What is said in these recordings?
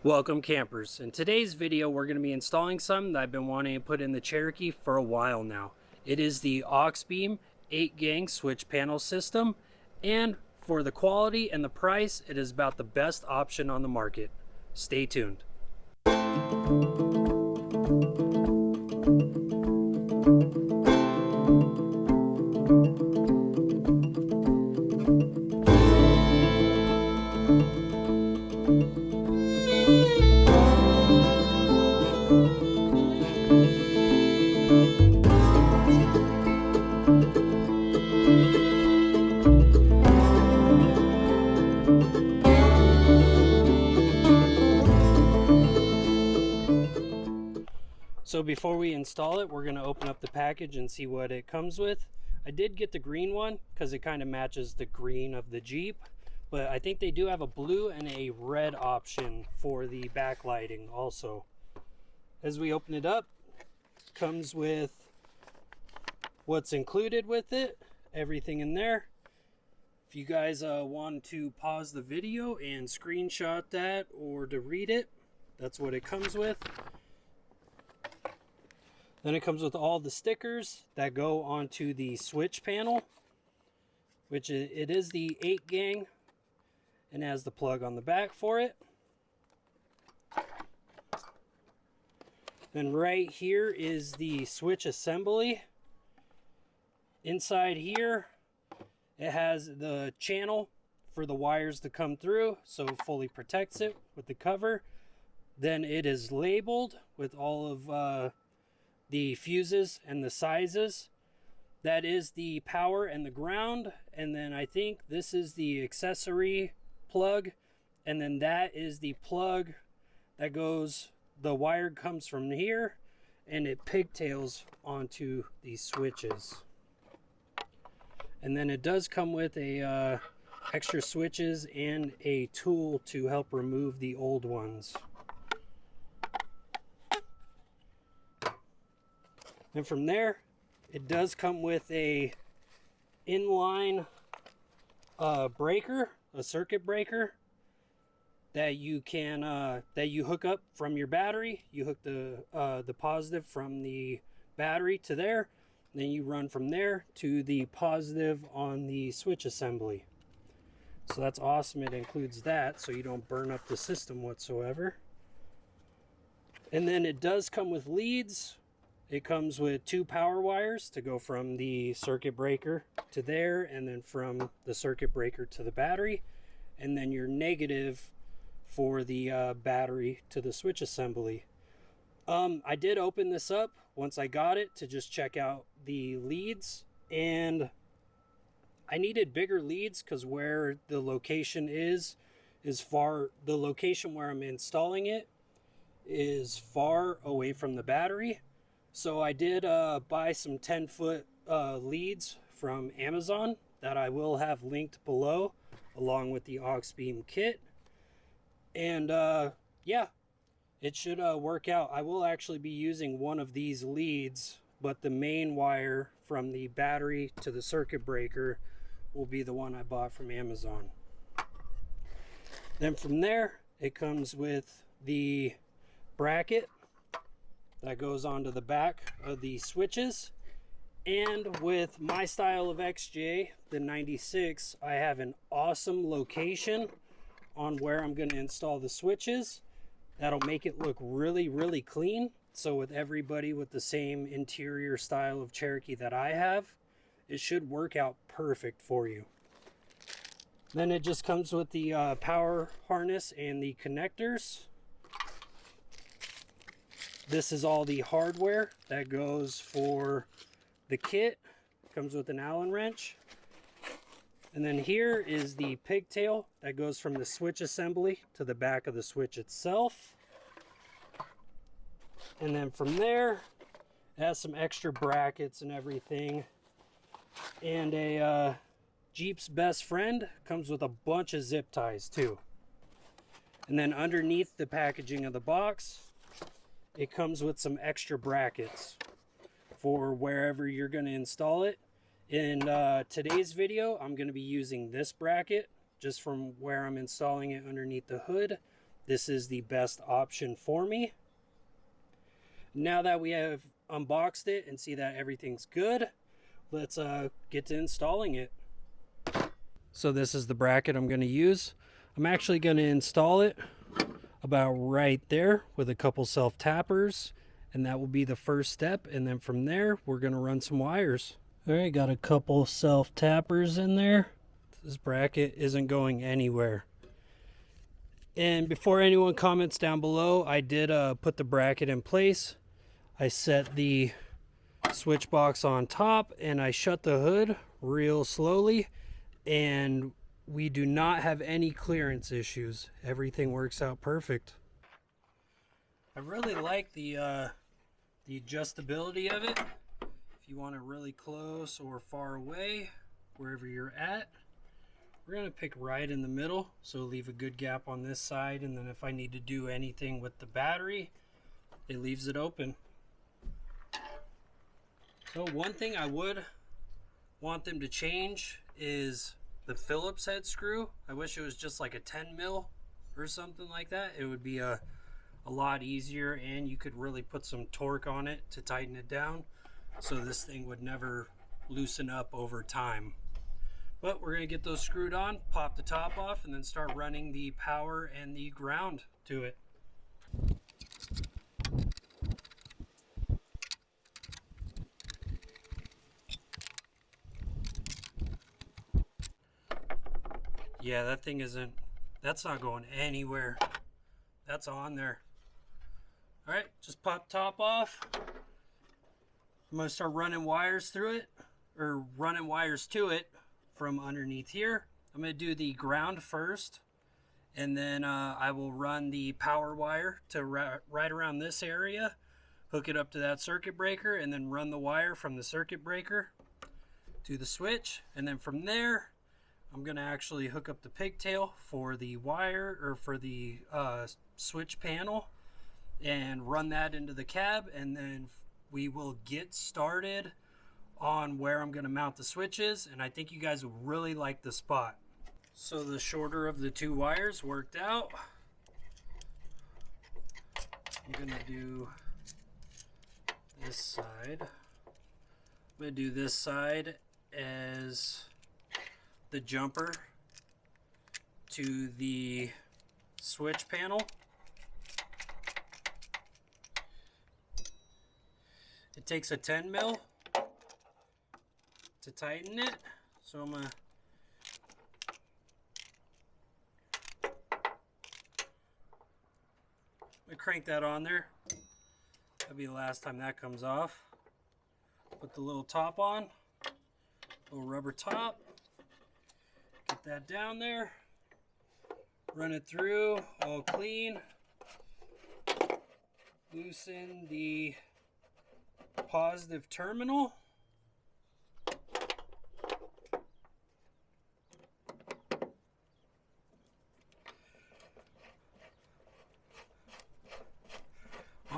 Welcome campers. In today's video we're going to be installing something that I've been wanting to put in the Cherokee for a while now. It is the Auxbeam 8-gang switch panel system, and for the quality and the price it is about the best option on the market. Stay tuned. So before we install it, we're going to open up the package and see what it comes with. I did get the green one because it kind of matches the green of the Jeep, but I think they do have a blue and a red option for the backlighting also. As we open it up, it comes with what's included with it, everything in there. If you guys want to pause the video and screenshot that or to read it, that's what it comes with. Then it comes with all the stickers that go onto the switch panel, which it is the 8-gang and has the plug on the back for it. Then right here is the switch assembly. Inside here, it has the channel for the wires to come through, so it fully protects it with the cover. Then it is labeled with all of the fuses and the sizes. That is the power and the ground, and then I think this is the accessory plug, and then that is the plug that goes, the wire comes from here and it pigtails onto these switches. And then it does come with a extra switches and a tool to help remove the old ones. And from there, it does come with a inline breaker, a circuit breaker that you can that you hook up from your battery. You hook the positive from the battery to there, then you run from there to the positive on the switch assembly. So that's awesome. It includes that, so you don't burn up the system whatsoever. And then it does come with leads. It comes with 2 power wires to go from the circuit breaker to there, and then from the circuit breaker to the battery, and then your negative for the battery to the switch assembly. I did open this up once I got it to just check out the leads, and I needed bigger leads because where the location is far. The location where I'm installing it is far away from the battery. So I did buy some 10-foot leads from Amazon that I will have linked below, along with the Auxbeam kit. And yeah, it should work out. I will actually be using one of these leads, but the main wire from the battery to the circuit breaker will be the one I bought from Amazon. Then from there, it comes with the bracket that goes onto the back of the switches. And with my style of XJ, the 96, I have an awesome location on where I'm going to install the switches. That'll make it look really, really clean. So with everybody with the same interior style of Cherokee that I have, it should work out perfect for you. Then it just comes with the power harness and the connectors. This is all the hardware that goes for the kit. Comes with an Allen wrench. And then here is the pigtail that goes from the switch assembly to the back of the switch itself. And then from there, it has some extra brackets and everything. And a Jeep's best friend comes with a bunch of zip ties too. And then underneath the packaging of the box, it comes with some extra brackets for wherever you're going to install it. In today's video, I'm going to be using this bracket just from where I'm installing it underneath the hood. this is the best option for me. Now that we have unboxed it and see that everything's good, let's get to installing it. So this is the bracket I'm going to use. I'm actually going to install it about right there with a couple self tappers, and that will be the first step. And then from there, we're going to run some wires. All right, got a couple self tappers in there. This bracket isn't going anywhere. And before anyone comments down below, I did put the bracket in place. I set the switch box on top and I shut the hood real slowly, and we do not have any clearance issues. Everything works out perfect. I really like the adjustability of it. If you want it really close or far away, wherever you're at, we're going to pick right in the middle, so leave a good gap on this side, and then if I need to do anything with the battery, it leaves it open. So one thing I would want them to change is the Phillips head screw. I wish it was just like a 10 mil or something like that. It would be a lot easier, and you could really put some torque on it to tighten it down, so this thing would never loosen up over time. But we're going to get those screwed on, pop the top off, and then start running the power and the ground to it. Yeah, that thing isn't, that's not going anywhere. That's on there. All right, just pop top off. I'm going to start running wires through it, or running wires to it from underneath here. I'm going to do the ground first, and then I will run the power wire to right around this area, hook it up to that circuit breaker, and then run the wire from the circuit breaker to the switch. And then from there, I'm going to actually hook up the pigtail for the wire, or for the switch panel, and run that into the cab, and then we will get started on where I'm going to mount the switches, and I think you guys will really like the spot. So the shorter of the two wires worked out. I'm going to do this side. I'm going to do this side as the jumper to the switch panel. It takes a 10 mil to tighten it, so I'm gonna crank that on there. That'll be the last time that comes off. Put the little top on, little rubber top, get that down there, run it through all clean, loosen the positive terminal,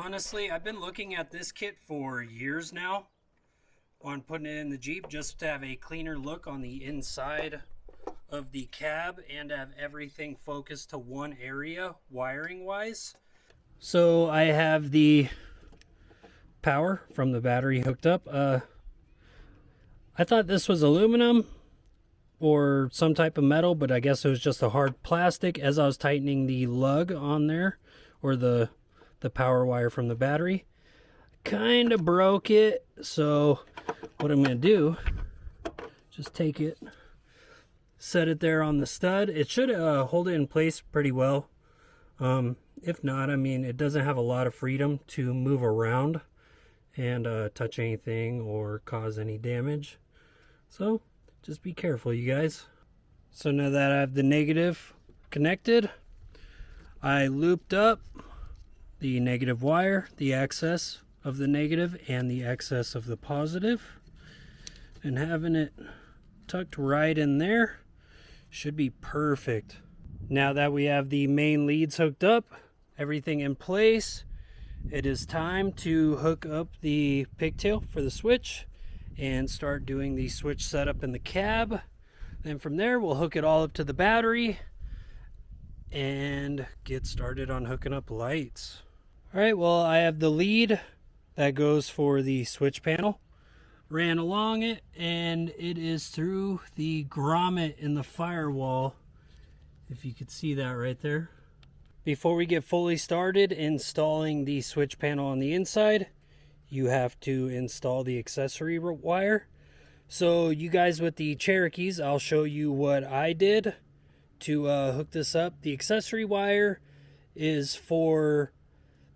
honestly, I've been looking at this kit for years now on putting it in the Jeep, just to have a cleaner look on the inside of the cab and have everything focused to one area wiring wise. So I have the power from the battery hooked up. I thought this was aluminum or some type of metal, but I guess it was just a hard plastic. As I was tightening the lug on there, or the power wire from the battery, kind of broke it. So what I'm going to do, just take it, set it there on the stud. It should hold it in place pretty well. If not, I mean, it doesn't have a lot of freedom to move around and touch anything or cause any damage. So just be careful, you guys. So now that I have the negative connected, I looped up the negative wire, the excess of the negative and the excess of the positive, and having it tucked right in there should be perfect. Now that we have the main leads hooked up, everything in place, it is time to hook up the pigtail for the switch and start doing the switch setup in the cab. Then from there, we'll hook it all up to the battery and get started on hooking up lights. All right, well, I have the lead that goes for the switch panel. Ran along it, and it is through the grommet in the firewall, if you could see that right there. Before we get fully started installing the switch panel on the inside, you have to install the accessory wire. So you guys with the Cherokees, I'll show you what I did to hook this up. The accessory wire is for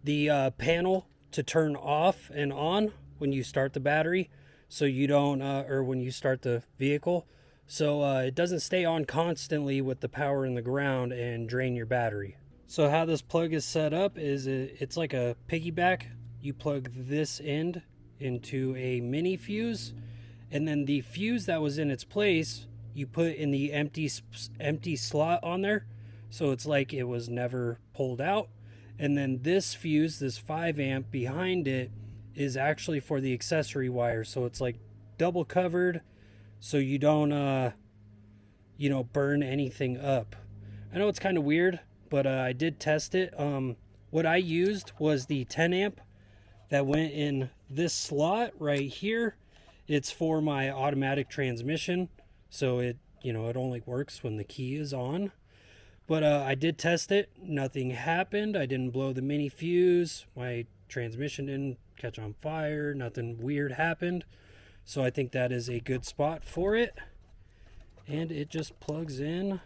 the panel to turn off and on when you start the battery, so you don't, or when you start the vehicle, so it doesn't stay on constantly with the power in the ground and drain your battery. So how this plug is set up is it's like a piggyback. You plug this end into a mini fuse, and then the fuse that was in its place you put in the empty slot on there, so it's like it was never pulled out. And then this fuse, this 5 amp behind it, is actually for the accessory wire, so it's like double covered, so you don't you know, burn anything up. I know it's kind of weird, but I did test it. What I used was the 10 amp that went in this slot right here. It's for my automatic transmission, so it, you know, it only works when the key is on. But I did test it. Nothing happened. I didn't blow the mini fuse. My transmission didn't catch on fire. Nothing weird happened. So I think that is a good spot for it. And it just plugs in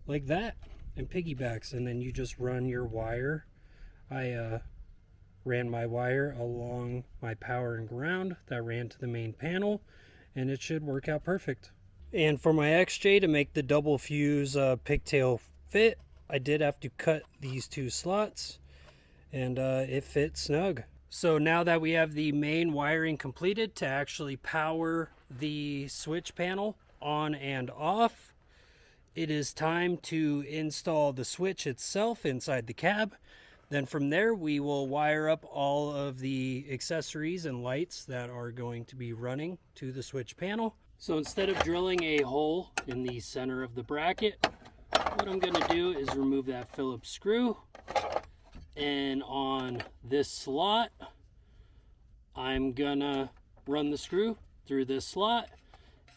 like that and piggybacks. And then you just run your wire. I ran my wire along my power and ground that ran to the main panel, and it should work out perfect. And for my XJ to make the double fuse pigtail fit, I did have to cut these 2 slots, and it fit snug. So now that we have the main wiring completed to actually power the switch panel on and off, it is time to install the switch itself inside the cab. Then from there we will wire up all of the accessories and lights that are going to be running to the switch panel. So instead of drilling a hole in the center of the bracket, what I'm going to do is remove that Phillips screw, and on this slot I'm gonna run the screw through this slot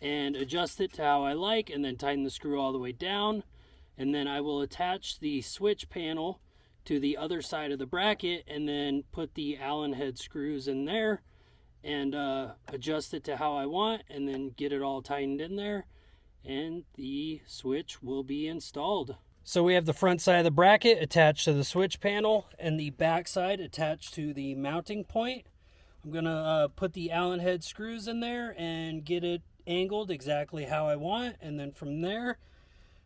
and adjust it to how I like, and then tighten the screw all the way down, and then I will attach the switch panel to the other side of the bracket and then put the Allen head screws in there and adjust it to how I want, and then get it all tightened in there, and the switch will be installed. So we have the front side of the bracket attached to the switch panel and the back side attached to the mounting point. I'm gonna put the Allen head screws in there and get it angled exactly how I want, and then from there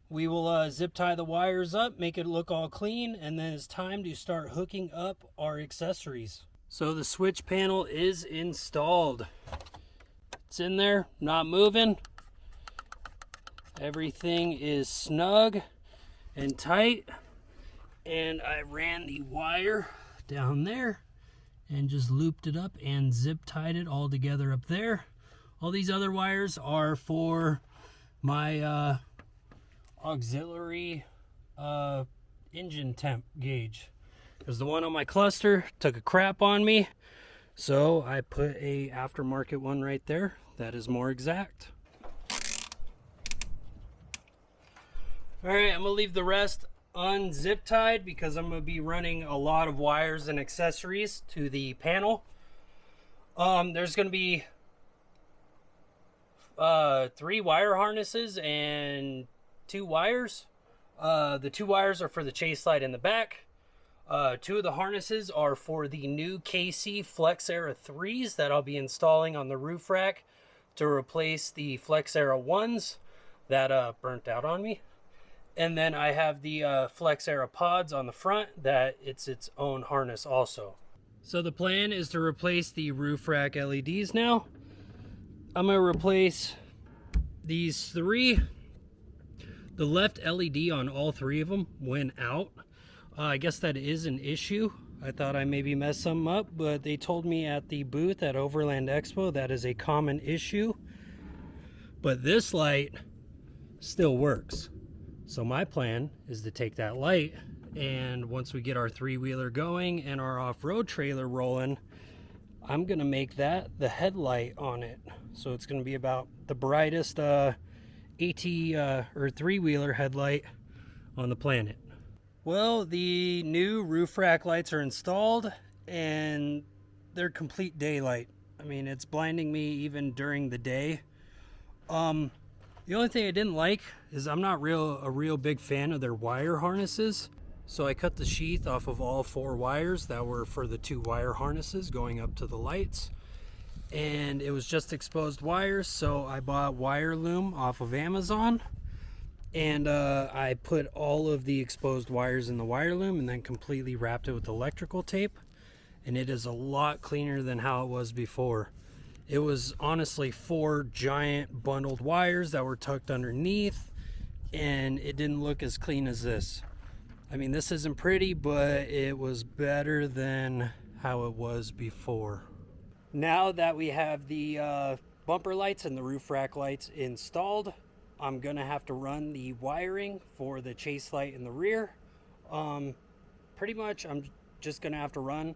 we will zip tie the wires up, make it look all clean, and then it's time to start hooking up our accessories. So the switch panel is installed. It's in there, not moving. Everything is snug and tight. And I ran the wire down there and just looped it up and zip tied it all together up there. All these other wires are for my auxiliary engine temp gauge, because the one on my cluster took a crap on me, so I put a aftermarket one right there that is more exact. Alright, I'm gonna leave the rest unzip tied because I'm gonna be running a lot of wires and accessories to the panel. There's gonna be 3 wire harnesses and 2 wires. The 2 wires are for the chase light in the back. 2 of the harnesses are for the new KC Flex Era 3s that I'll be installing on the roof rack to replace the Flex Era 1s that burnt out on me. And then I have the Flex Era pods on the front that it's its own harness also. So the plan is to replace the roof rack LEDs now. I'm going to replace these 3. The left LED on all 3 of them went out. I guess that is an issue. I thought I maybe messed something up, but they told me at the booth at Overland Expo that is a common issue. But this light still works. So my plan is to take that light, and once we get our three-wheeler going and our off-road trailer rolling, I'm gonna make that the headlight on it. So it's gonna be about the brightest AT or three-wheeler headlight on the planet. Well, the new roof rack lights are installed and they're complete daylight. I mean, it's blinding me even during the day. The only thing I didn't like is I'm not a real big fan of their wire harnesses. So I cut the sheath off of all 4 wires that were for the 2 wire harnesses going up to the lights. And it was just exposed wires, so I bought wire loom off of Amazon. And I put all of the exposed wires in the wire loom and then completely wrapped it with electrical tape. And it is a lot cleaner than how it was before. It was honestly 4 giant bundled wires that were tucked underneath, and it didn't look as clean as this. I mean, this isn't pretty, but it was better than how it was before. Now that we have the bumper lights and the roof rack lights installed, I'm gonna have to run the wiring for the chase light in the rear. Pretty much I'm just gonna have to run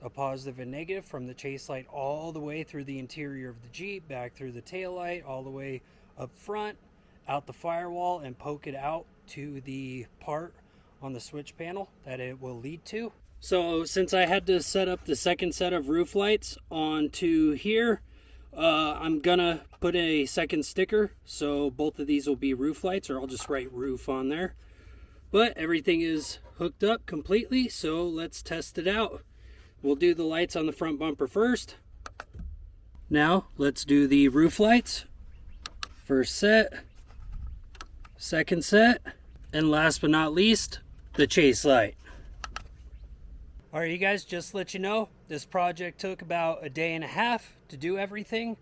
a positive and negative from the chase light all the way through the interior of the Jeep, back through the tail light, all the way up front, out the firewall, and poke it out to the part on the switch panel that it will lead to. So since I had to set up the second set of roof lights onto here, I'm gonna put a second sticker, so both of these will be roof lights, or I'll just write roof on there. But everything is hooked up completely, so let's test it out. We'll do the lights on the front bumper first. Now let's do the roof lights. First set, second set, and last but not least, the chase light. All right, you guys, just to let you know, this project took about a day and a half to do everything.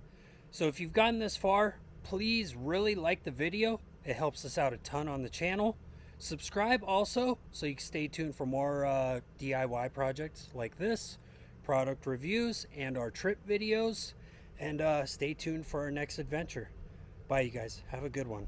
So if you've gotten this far, please really like the video. It helps us out a ton on the channel. Subscribe also, so you can stay tuned for more DIY projects like this, product reviews, and our trip videos. And stay tuned for our next adventure. Bye, you guys. Have a good one.